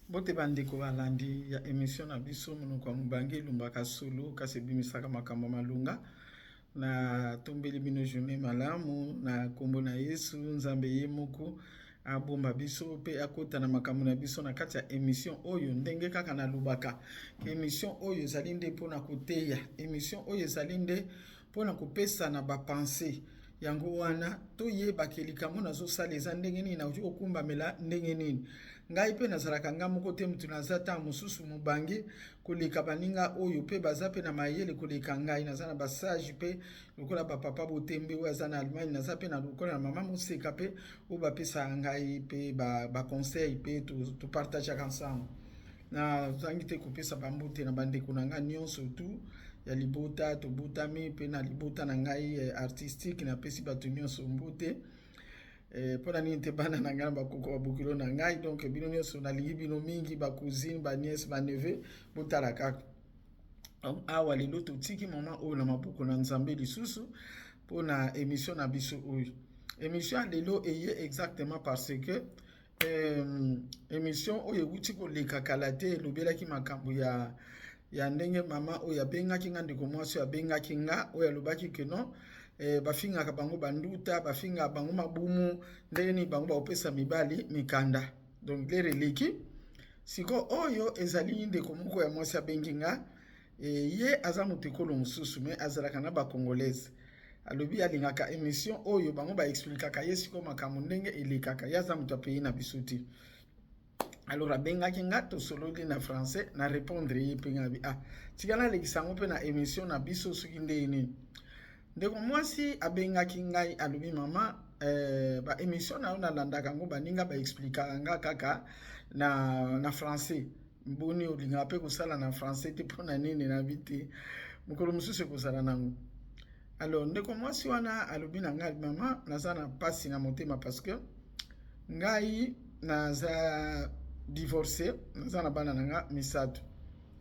Bote bandeko balandi ya émission na biso monoko ya mobange elumbaka solo kasi ebimisaka makambo malunga na tombeli bino journée malamu na kombo na Yesu nzambe ye moko abomba biso pe akota na makambo na biso na kati ya émission oyo ndenge kaka na lubaka émission oyo ezali nde mpona koteya émission oyo ezali nde mpona kopesa na bapense yango wana toyebaka likambo nazosala eza ndenge nini nauti kokumbamela ndenge nini ngai mpe nazalaka nga moko te mutu naza ntango mosusu mobange koleka baninga oyo mpe baza mpe na mayele koleka ngai naza na basage mpe lokola bapapa botembe oyo aza na Allemagne naza mpe na lokola na mama moseka mpe oyo bapesaka ngai mpe baconseil mpe topartageaka ensemble nazangi te kopesa bambote na bandeko na ngai nyonso tu ya libota tobotami mpe na libota na ngai artistique napesi bato nyonso mbote mpona nini te bana na ngai na bakoko babokilo na ngai donc bino nyonso nalingi bino mingi bacousine baniese baneve botala kaka awa lelo totiki mama oyo na maboko na nzambe lisusu mpona émission na biso oyo émission ya lelo eye exactement parce que émission oyo ewuti koleka kala te elobelaki makambo ya ndenge mama oyo abengaki nga ndeko mwasi oyo abengaki nga oyo alobaki ke non bafingaka bango banduta bafingaka bango mabumu ndenge nini bango baopesa mibali mikanda donc lere eleki siko oyo ezali ndeko moko ya mwasi abengi nga ye aza moto ekolo mosusu me azalaka na bacongolaise alobi alingaka émission oyo bango baexplikaka ye siko makambo ndenge elekaka ye aza moto apeyi na biso te alors abengaki nga tosololi na français na répondre ye mpe nga bi tika nalekisa yango mpe na émission na biso soki ndenge nini ndeko mwasi abengaki ngai alobi mama baémission na yo nalandaka yango baninga baexplikaka nga kaka na français mboni olingaka mpe kosala na français te mpona nini nabi te mokolo mosusu ekozala nango alors ndeko mwasi wana alobi na ngai mama naza na mpasi na motema parce que ngai naza divorcé naza na bana na nga misato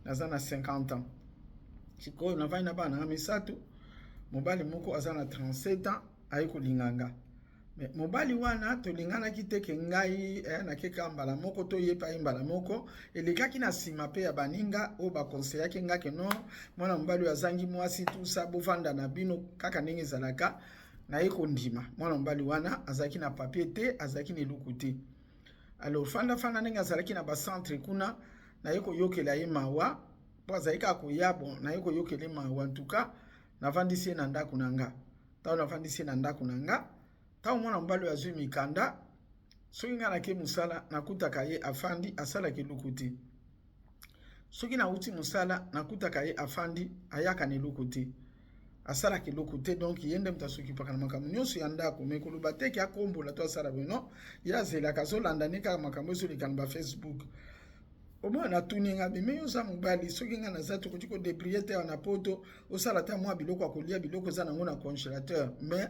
naza na 50 ans sikoyo navandi na bana na nga misato mobali moko aza na 37 ans ayi kolinga nga mais mobali wana tolinganaki teke ngai nakeka mbala moko toyepa ye mbala moko elekaki na nsima mpe ya baninga oyo bakonseyaki nga ke non mwana mobali oyo azangi mwasi tusa bovanda na bino kaka ndenge ezalaka naye kondima mwana mobali wana azalaki na papier te azalaki na eloko te alors fanda ndenge azalaki na bacentre kuna naye koyokela ye mawa mpo azalaki kaka koya bon naye koyokela ye mawa en tout cas navandisi ye na ndako na nga ntango navandisi ye na ndako na nga ntango mwana mobali oyo azwi mikanda soki ngai nake mosala nakutaka ye afandi asalaka eloko te soki nauti mosala nakutaka ye afandi ayaka na eloko te asalaka eloko te donc ye nde moto asokipaka na makambo nyonso ya ndako me koloba teke akombola to asala bino ye azelaka azolanda ne kaka makambo ezoleka na bafacebook omwana natuni nga bime yo oza mobali soki nga naza tokoki kodebrie te na poto osala ta mwa biloko ya kolia biloko eza nango na congélateur mais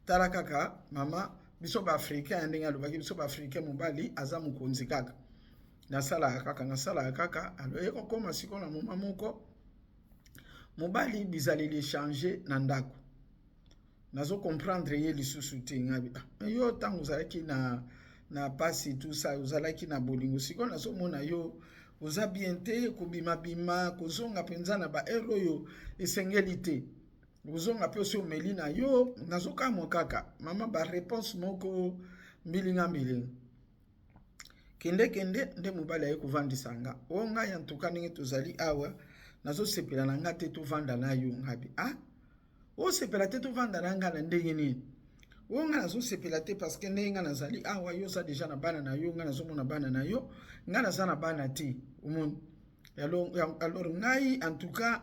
tala kaka mama biso baafricain ya ndenge alobaki biso baafricain mobali aza mokonzi kaka nasalaka kaka alo ekokoma siko na moma moko mobali bizaleli echange na ndako nazo comprendre ye lisusu te ngabi yo ntango ozalaki na pasi tout ça ozalaki na bolingo sikoyo nazomona yo oza bien te kobimabima kozonga mpenza na baere oyo esengeli te kozonga mpe osi omeli na yo nazokamwa kaka mama bareponse moko mbilinga kende nde mobali aye kovandisa nga o ngai antuka ndenge tozali awa nazosepela na nga te tovanda na yo ngabi osepela te tovanda na nga na ndenge nini o nga nazosepela te parce que ndenge nga nazali awa yo oza deja na bana na yo nga nazomona bana na yo nga naza na bana te omoni alors ngai en tout cas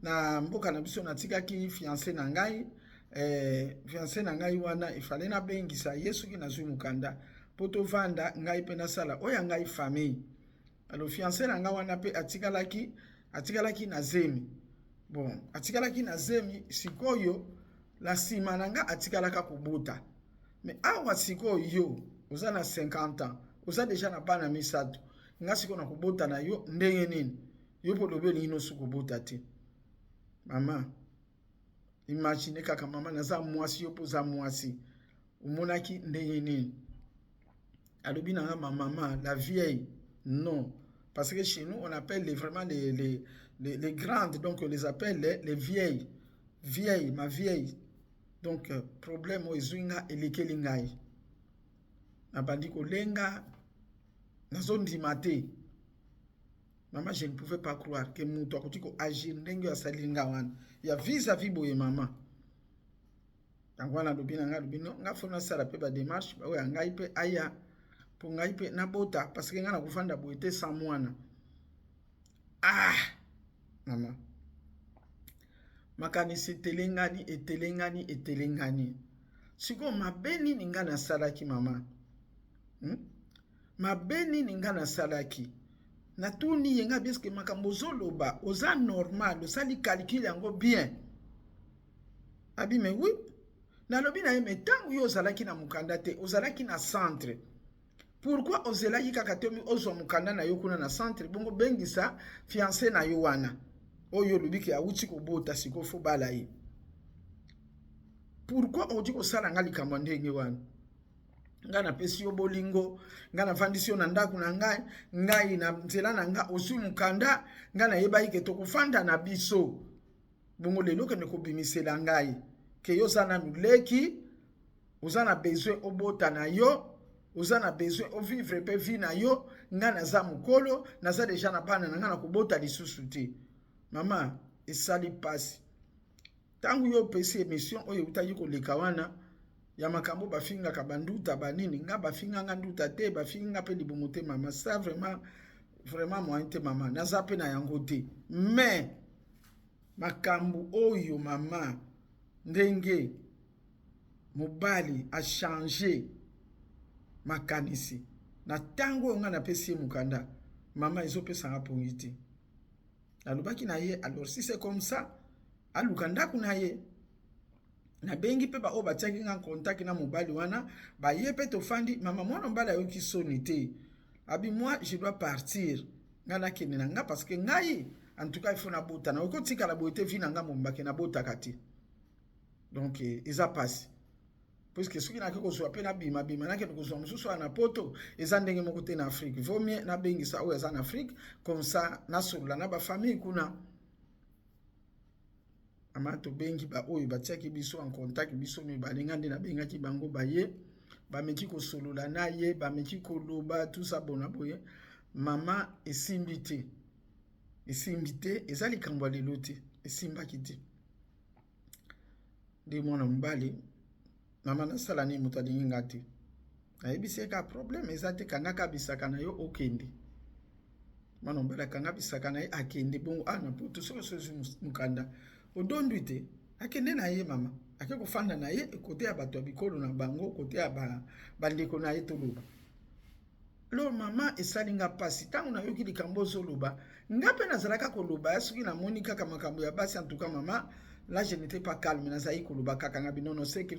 na mboka na biso natikaki fiancé na ngai wana efale nabengisa ye soki nazwi mokanda mpo tovanda ngai mpe nasala oyo ngai famille alors fiancé na ngai wana mpe atikalaki na zemi bon atikalaki na zemi sikoyo na nsima na nga atikalaka kobota mais awa sikoyo yo oza na 50 ans oza deja na bana misato nga sikoyo na kobota na yo ndenge nini yo mpo lobi olingi nosu kobota te mama imagine kaka mama naza mwasi yo mpo oza mwasi omonaki ndenge nini alobi na nga mama la vieille non Parce que chez nous, on appelle vraiment les grandes, donc on les appelle les vieilles. Vieille, ma vieille. Donc, problème au ezwinga elekeli ngai. Nabandi kolenga, nazondima te. Maman, je ne pouvais pas croire que mutu akuti ko agir ndenge asali nga wana. Ya vis-à-vis boye maman. Yango wana lobi na nga lobi no, nga fona sala pe ba démarche, ba oya ngai pe aya po ngai pe nabota parce que nga na kufanda boye te sans mwana. Ah, maman. Makanisi etelengani. Siko mabeni ninga na salaki mama. Mabeni ninga na salaki. Na tuni yenga biske makambo zoloba, oza normal, osali calcul yango bien. Abi me oui. Na lobi na yeme tangu yo ozalaki na mukanda te, ozalaki na centre. Pourquoi ozelaki kaka te ozwa mukanda na yo kuna na centre, bongo bengisa fiancé na yo wana. Oyo lubiki awuti kobota siko fo bala ye. Pourquoi odi kosala nga likambo ndenge wana? Nga na pesi yo bolingo, nga na vandisi yo na ndaku na ngai na nzela na nga osu mukanda, nga na yeba ike tokufanda na biso. Bongo lelo ke nekobimisela ngai. Ke yo zana nuleki, ozana besoin obota na yo, ozana besoin o vivre pe vie na yo, nga na za mukolo, na za deja na bana na nga na kubota lisusu te. Mama, esali pasi. Tangu yo pesi emission oyo utayi koleka wana ya makambo bafinga ka banduta banini nga bafinga nga nduta te bafinga pe libumu te mama. Ça vraiment moyen te mama. Naza pe na yango te. Mais makambo oyo mama ndenge mobali a changé makanisi. Na tango nga na pesi mukanda mama ezopesa nga pongi te. Alubaki na ye, alors si c'est comme ça, alukanda kuna ye. Na bengi pe ba o batiaki nga contact na mobali wana, ba ye pe tofandi, mama mwana mbala yo ki soni te. Abi moi je dois partir. Nga na kene na nga parce que ngai en tout cas il faut na bota na ko tika la boite vina nga mombake na bota kati. Donc eza passe. Puisque soki na ko so apena bima na ke ko so mususu na poto eza ndenge moko te na Afrique. Vaut mieux na bengi sa o eza na Afrique comme ça na solo na ba famille kuna. Amato bengi ba oyo batiaki biso en contact biso mi balinga nde na bengaki bango baye ba meki ko solola na ye ba meki ko loba tout ça bona boye mama esimbite ezali kambwa lelo te esimbaki te de mwana mbali mama na sala ni mutu alingi nga te ayebisi ka problème eza te kanga kabisaka na yo okende mwana mbala kanga bisaka na ye akende bongo ana poto so mukanda odondu te akende na ye mama ake kofanda na ye kote ya bato ya bikolo na bango kote ya bandeko na ye toloba lo mama esalinga pasi tango na yoki likambo ozoloba nga mpe nazalaka koloba ya soki namoni kaka makambo ya basi en tout cas mama là je n'étais pas calme nazali koloba kaka nga binono c'est que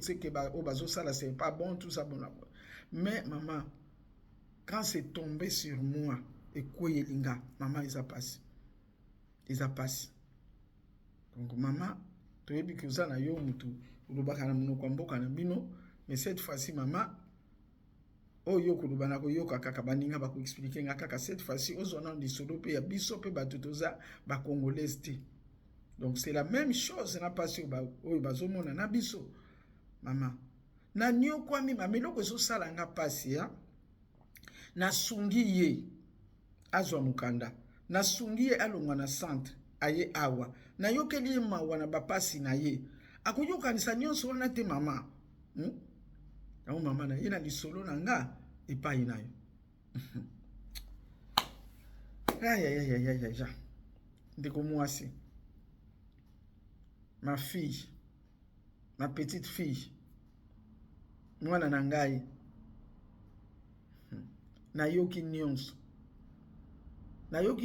o bazosala c'est pas bon tout ça bon mais maman quand c'est tombé sur moi ekweyelinga mama eza pasi donc mama toyebi ke oza na yo mutu olobaka na monoko ya mboka na bino mais cette fois-ci mama oyo koloba na koyoka kaka baninga bakoexplike nga kaka cette fois-ci ozwa na lisolo mpe ya biso mpe bato toza bacongolaise te. Donc c'est la même chose na pasi oyo bazomona na biso mama na nyokwami mama eloko ezosala nga pasi ya nasungi ye azwa mukanda nasungi ye alongwa na centre aye awa na yokeli ye mawa na bapasi na ye akoyokanisa nyonso wana te mama yango mama na ye na lisolo na nga epai na yo ya ndeko mwasi ma fille ma petite fille mwana na ngai nayoki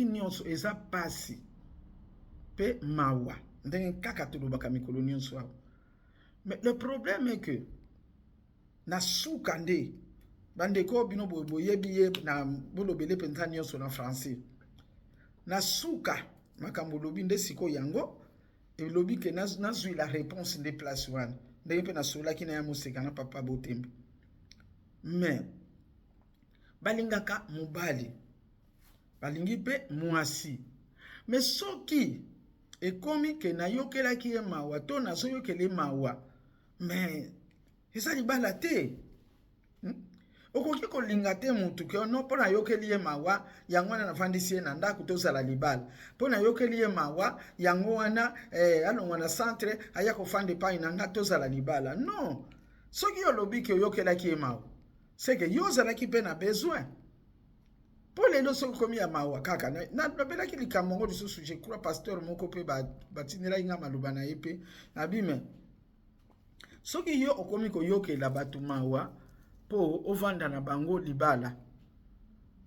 nyonso eza pasi pe mawa ndenge kaka tolobaka mikolo nyonso awa. Mais le problème est que na suka nde bandeko bino boyebi ye na bolobele penza nyonso na français na suka makambo lobi nde siko yango elobi ke nazwi la réponse nde place wana ndenge mpe nasolaki na ya moseka na papa botembe. Mais balingaka mobali balingi pe mwasi. Mais soki ekomi ke nayokelaki ye mawa to nazoyokele mawa, mais eza libala te. Okoki kolinga te mutu ke no pona yokeli ye mawa yango wana nafandisi ye na ndako tozala libala. Pona yokeli ye mawa yango wana alongwa na centre aya kofanda epai na nga tozala libala. Non. Soki olobi ke oyokelaki ye mawa, c'est que yo ozalaki pe na besoin. Po lelo soki komi ya mawa kaka nabelaki likambo ngo lisusu, je crois pasteur moko pe batindelaki nga maloba na ye pe nabime. Soki yo okomi koyokela bato mawa po ovanda na bango libala,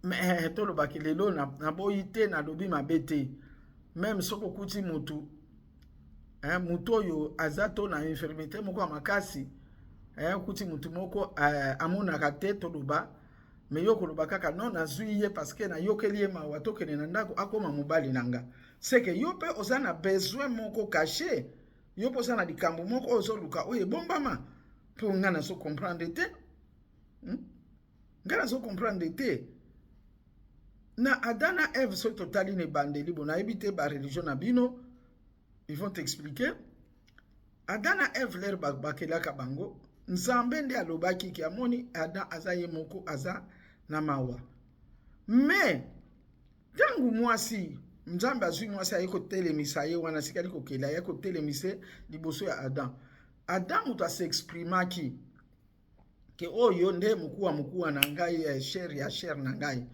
mais tolobaki lelo na boyi te nalobi mabe te. Même soko kuti mutu mutu oyo aza to na infirmité moko ya makasi, kuti mutu moko amonaka te toloba, mais yo koloba kaka non nazwi ye parce que na yokeli ye mawa tokende na ndako akoma mobali nanga. C'est que yo pe oza na besoin moko caché, yo pe oza na likambo moko ozoluka oyo ebombama po nga na so comprendre te. Nga na so comprendre te. Na Adana Eve so totali ne bandeli bona ebite ba religion na bino, ils vont t'expliquer. Adana Eve ler bakelaka bango, nzambe nde alobaki ki amoni Adam aza ye moko aza na mawa. Mais tangu mwasi nzambe azwi mwasi ayeko telemisa ye wana sikali kokela ye ko telemise liboso ya Adam. Adam muta s'exprimaki ke oyo nde mukuwa na ngai, cher na ngai.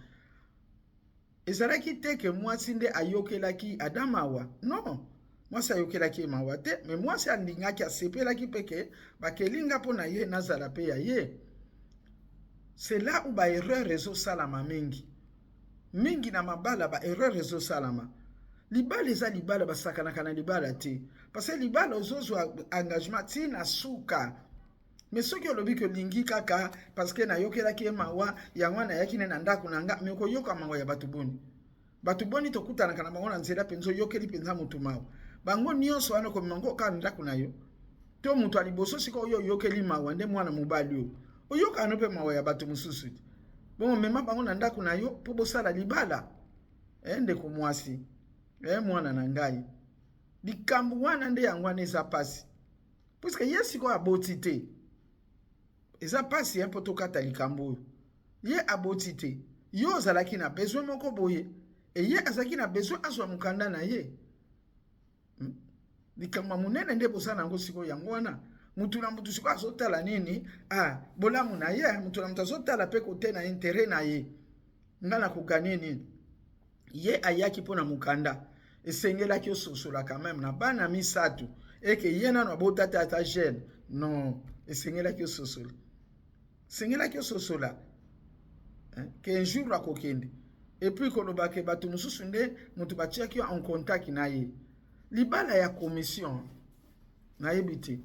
Ezalaki te ke mwasi nde ayokelaki Adam mawa. Non. Mwasi ayokelaki mawa te, mais mwasi alingaki asepelaki peke bakelinga pona ye nazala pe ya ye. C'est là où ba erreur rezo salama mingi. Mingi na mabala ba erreur rezo salama. Libala eza libala basakanaka na libala te. Parce que libala ozozwa engagement ti na suka. Mais soki olobi ke lingi kaka parce que nayokelaki mawa yango na yakine na ndako nanga, mais ko yoka mawa ya batu boni. Batu boni tokutana kana bango na nzela penzo yokeli penza mutu mawa. Bango nyonso wana ko mango ka ndako na yo. To mutu aliboso siko yo yokeli mawa nde mwana mobali yo. Oyoka anope mawa ya batu mususu. Bon mema bango na ndako na yo po bosala libala. Ende ko mwasi. Mwana na ngai. Likambu wana nde yango wana eza pasi. Puisque yesi ko aboti te. Eza pasi po tokata likambo. Ye aboti te. Yo ozalaki na besoin moko boye. E ye azaki na besoin azwa mukanda na ye. Likambo munene nde bosana ngo siko yango wana. Mutu na mutu siko azotala nini? Bolamu na ye, mutu na mutu azotala pe kote na intérêt na ye. Ngana kokani nini? Ye ayaki pona mukanda. Esengelaki ososola quand même na bana misatu. Eke ye nano abotata ata jeune. Non, esengelaki ososola. Sengelaki ososola. Que un jour akokende. Et puis kolobake batu mususu nde mutu batiaki en contact na ye. Libala ya commission na yebite.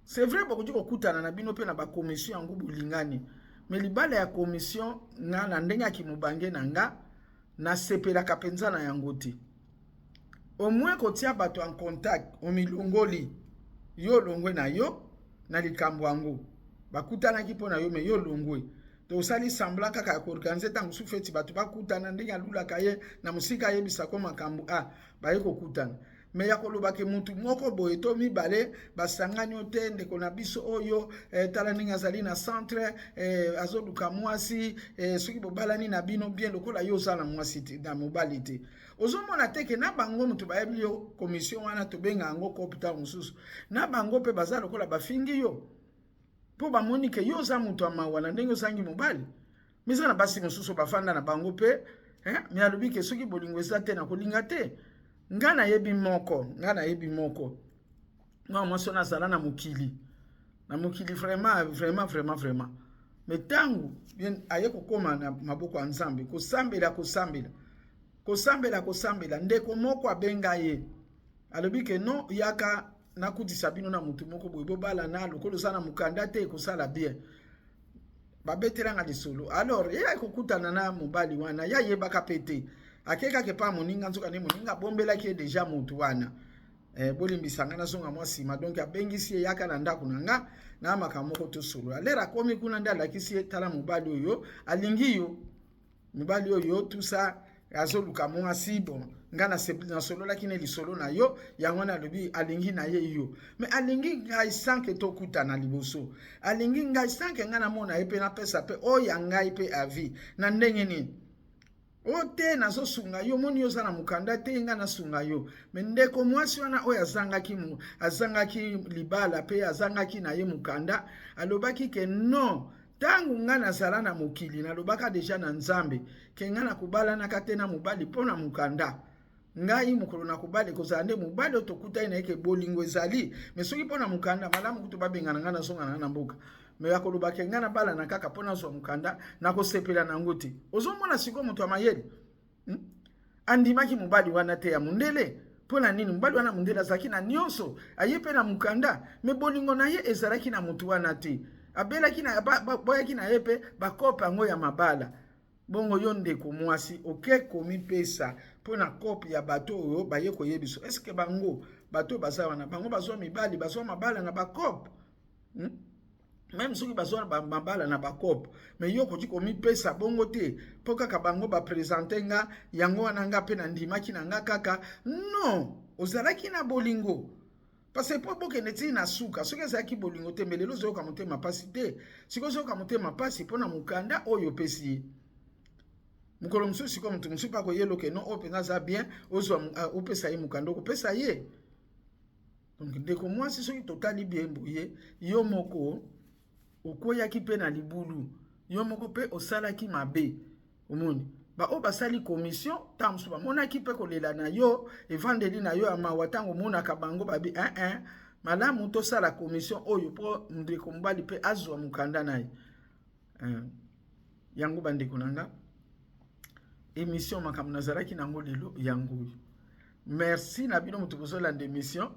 C'est vrai bokoji kokutana na bino pe na ba commission yango bulingani. Mais libala ya commission na ndenge kimubange nanga na sepela kapenza na yango te. Au moins kotia bato en contact omilongoli yo longwe na yo na likambo yango. Bakutana ki pona yo me yo longwe. To sali sambla kaka ya organiser tangu sufeti batu bakutana ndenge alula kaye na musika yebisa ko makambo baye kokutana. Me ya koloba ke mutu moko boye to mibale basangani ote ndeko na biso oyo tala ninga azali na centre azoluka mwasi soki bobalani na bino bien lokola yo zala mwasi te na mobali te. Ozomona teke na bango mutu bayebi yo commission wana to benga ngo kopita mususu na bango pe bazala lokola bafingi yo po bamoni ke yo za mutu amawa na ndenge ozangi mobali. Mizana basi mususu bafanda na bango pe mi alobi ke soki bolingo eza te na kolinga te. Ngana yebi moko. Nga mwaso na zala na mukili. Na mukili vraiment. Mais tangu aye kokoma na maboko ya Nzambe, kosambela ndeko moko abenga ye. Alobi ke non yaka nakutisa bino na mutu moko boye bobala na lokolo sana mukanda te kosala bien. Babetelanga lisolo. Alors ye akokutana na mobali wana ya yebaka pete. Akeka ke pa moninga nzoka ne moninga bombela ki deja mutu wana. Bolimbisanga na zonga mwasima donc abengisi yaka na ndako nanga na makamoko to solo. Alera komi kuna nda lakisi tala mobali oyo alingi yo. Mobali oyo tout ça azoluka mwasi bon nga na solo la kine lisolo na yo yango na lobi alingi na ye yo mais alingi ngai sanke tokuta na liboso alingi ngai sanke nga na mona epe na pesa pe o ya ngai pe avi na ndenge nini o te nazo sunga yo moni yo sana mukanda te nga na sunga yo mais ndeko mwasi wana o azangaki libala pe azangaki na ye mukanda alobaki ke non tangu nga nazala na mokili nalobaka deja na nzambe ke nga na kubala na katena mobali pona mukanda ngai mukolo na kubali kozala nde mobali otokutai na yeke bolingo ezali mais soki pona mukanda malamu kutu babengana nga nazongana na mboka mais akoloba ke nga na bala na kaka pona zwa mukanda na kosepela nango te ozomona siko moto ya mayele andimaki mobali wana te ya mundele pona nini mobali wana mundele azalaki na nyonso aye pe na mukanda mais bolingo na ye ezalaki na motu wana te abelaki na boyaki na ye pe bakope yango ya mabala bongo yo ndeko mwasi oke komipesa mpona kope ya bato oyo baye koyebiso eske bango bato baza wana bango bazwa mibali bazwa mabala na bakope même soki bazwa mabala na bakope mais yo koki komipesa bongo te mpo kaka bango bapresente nga yango wana nga mpe na ndimaki na nga kaka non ozalaki na bolingo parce que pour bokende ti na suka soki ezalaki bolingo te mais lelo ozoyoka motema pasi te sikoyo ozoyoka motema pasi mpona mokanda oyo opesi ye mokolo mosusu sikoyo moto mosusu mpa koyeloke no oyo mpenza aza bien opesa ye mokanda okopesa ye donc ndeko mwasi soki totali bien boye yo moko okweyaki mpe na libulu yo moko mpe osalaki mabe omoni baoyo basali commission ntango mosusu bamonaki mpe kolela na yo evandeli na yo ya mawa ntango omonaka bango babi malamu tosala commission oyo mpo ndeko mobali mpe azwa mokanda na ye yango bandeko na nga émission makambo nazalaki nango lelo yango oyo merci na bino moto bozolanda émission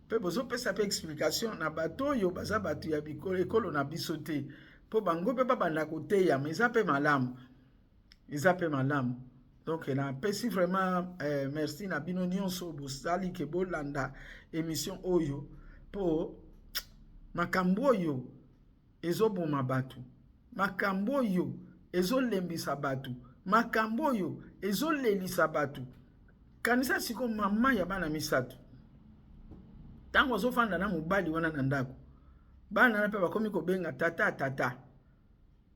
mpe bozopesa mpe explication na bato oyo baza bato ya ekolo na biso te mpo bango mpe babanda koteya ma eza mpe malamu donc napesi vraiment merci na bino nyonso bosali ke bolanda émission oyo mpo makambo oyo ezoboma bato makambo oyo ezolembisa bato makambo oyo ezolelisa bato kanisa siko mama ya bana misato ntango azofanda na mobali wana na ndako bana na mpe bakomi kobenga tata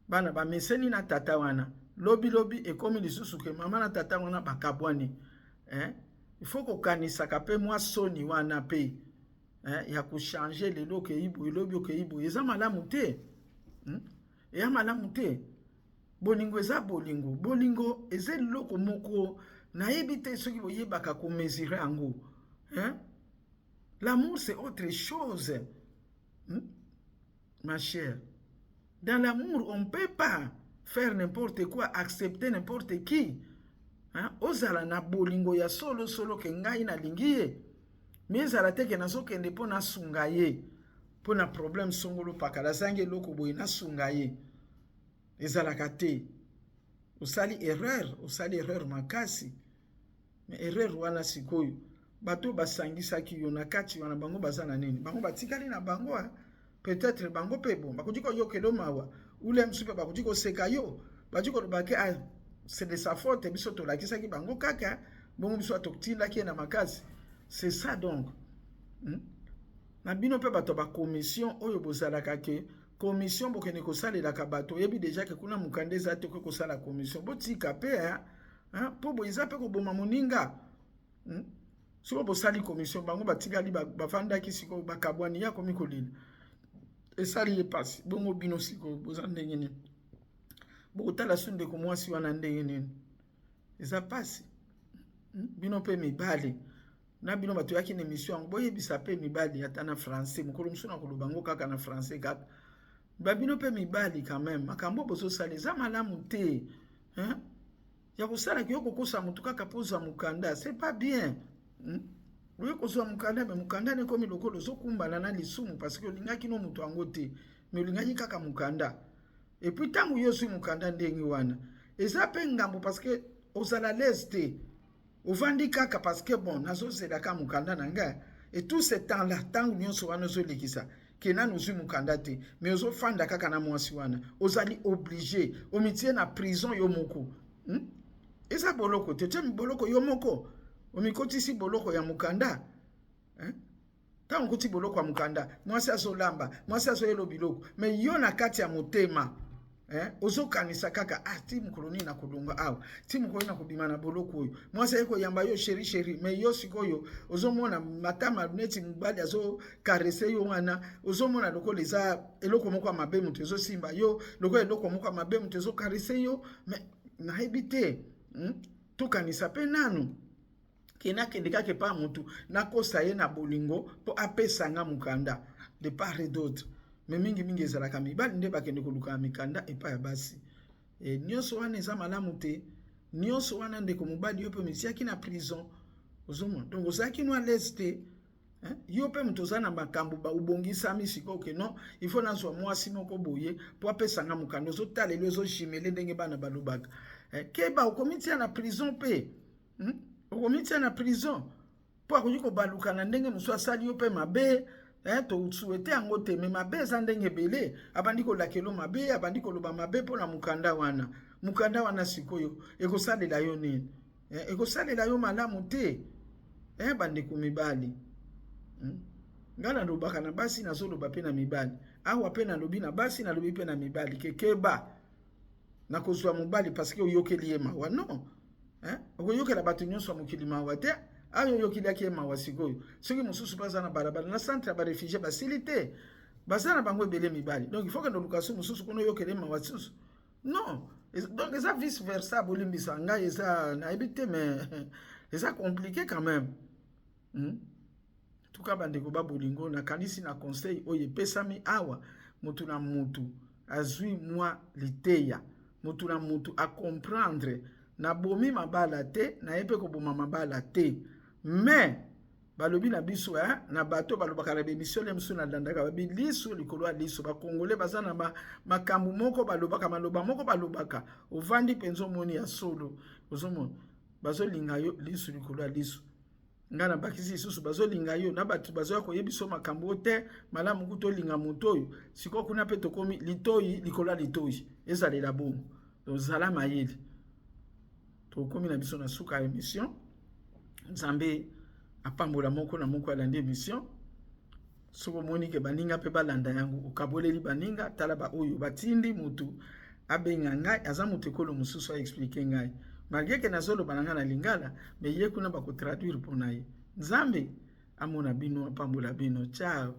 bana bameseni na tata wana lobi ekomi lisusu ke mama na tata wana bakabwani il faut kokanisaka mpe mwa soni wana mpe ya kochange lelo okei boye lobi okei boye eza malamu te eya malamu te bolingo eza bolingo eza eloko moko nayebi te soki boyebaka komesure yango l'amour c'est autre chose ma chère. Dans l'amour on ne peut pas faire n'importe quoi, accepter n'importe qui. Ozala na bolingo ya solo ke ngai na lingiye. Mais ezala te ke nazokende mpo nasunga ye mpo na problème songolo pakala zangi eloko boye nasunga ye ezalaka te. Osali erreur makasi. Mais erreur wana sikoyo bato basangisaki yo na kati wana bango baza na nini bango batikali na bango peut-être bango pe bon bakoki koyokela mawa ule msupe bakoki koseka yo bakoki kolobaki c'est de sa faute biso tolakisaki bango kaka bongo biso atokitindaki na makasi c'est ça donc na bino pe bato ba commission oyo bozalaka ke commission bokene kosalelaka bato oyebi deja ke kuna mokanda eza te kosala commission botika pe mpo boyeza mpe koboma moninga siko bosali commission bango batikali bafandaki siko bakabwani ya komi kolela esali ye pasi bongo bino siko boza ndenge nini bokotala su ndeko mwasi wana ndenge nini eza pasi bino mpe mibali na bino bato yaki na émission yango boyebisa mpe mibali ata na français mokolo mosusu na koloba ngo kaka na français kaka babino mpe mibali quand même makambo bozosala eza malamu te ya kosalaki yo kokosa motu kaka pozwa mokanda c'est pas bien oyo kozwa mokanda me mokanda nekomi lokolo ozokumbana na lisumu parce que olingaki no moto yango te me olingaki kaka mokanda et puis ntango yo ozwi mokanda ndenge wana eza mpe ngambo parce que ozala lese te ovandi kaka parce que bon nazozelaka mokanda na ngai et tout ce temps là ntango nyonso wana ozolekisa ke nani ozwi mokanda te mais ozofanda kaka na mwasi wana ozali obligé omitie na prison yo moko eza boloko te te boloko yo moko omikotisi boloko ya mukanda ta okuti boloko ya mukanda mwasi azolamba mwasi azoyelo biloko me yo na kati ya motema ozokanisa kaka ti mokolo nini na kolonga awa ti mokolo nini na kobima na boloko oyo mwasi aye koyamba yo sheri me yo sikoyo ozomona matama neti mobali azokarese yo wana ozomona lokola eza eloko moko ya mabe moto ezosimba yo lokola eloko moko ya mabe moto ezokarese yo me nayebi te tokanisa mpe nanu ke nakende kaka epa motu nakosa ye na bolingo mpo apesanga mokanda de part et d'autre me mingi ezalaka mibali nde bakende koluka mikanda epa ya basi nyonso wana eza malamu te nyonso wana ndeko mobali yo mpe misiaki na prison ozomona donc ozalaki no alaise te yo mpe moto oza na makambo ubongisami sikoyo ke non il faut nazwa mwasi moko boye mpo apesanga mokanda ozotalela ozojimele ndenge bana balobaka keba okomitia na prison mpe okomitia na prison mpo akoki kobaluka na ndenge mosu asali yo mpe mabe tosuete yango te me mabe eza ndenge ebele abandi kolakelo mabe abandi koloba mabe mpo na mokanda wana sikoyo ekosalela yo nini ekosalela yo malamu te bandeko mibali nga nalobaka na basi nazoloba mpe na mibali awa mpe nalobi na basi nalobi mpe na mibali kekeba nakozwa mobali parceke oyokeli ye mawa non okoyokela bato nyonso ya mokili mawa te ayo oyokeliaki ye mawa sikoyo soki mosusu baza na balabala na centre ya barefugie basili te baza na bango ebele mibali donc il faut kende oluka so mosusu kuna oyokele ye mawa susu non donc eza vice versa bolimbisa ngai eza nayebi te mais eza compliqué quand même tuka bandeko babolingo nakanisi na conseil oyo epesami awa motu na motu azwi mwa liteya motu na motu acomprendre nabomi mabala te naye mpe koboma mabala te mais balobi na biso na bato balobaka na bemission le mosusu nalandaka babi liso likolo ya liso bakongole baza na makambo moko balobaka maloba moko balobaka ovandi mpenza omoni ya solo ozomona bazolinga yo liso likolo ya liso nga na bakisi lisusu bazolinga yo na bato bazoya koyebiso makambo te malamu kutu olinga moto oyo sikoyo kuna mpe tokomi litoyi likolo ya litoyi ezalela bongo ozala mayele tokomi na biso na suka ya émission nzambe apambola moko na moko alandi émission soko moni ke baninga mpe balanda yango okaboleli baninga tala baoyo batindi motu abenga ngai aza moto ekolo mosusu aexplike ngai malgré ke nazoloba na ngai na lingala me ye kuna bakotraduire mpo na ye nzambe amona bino apambola bino ciao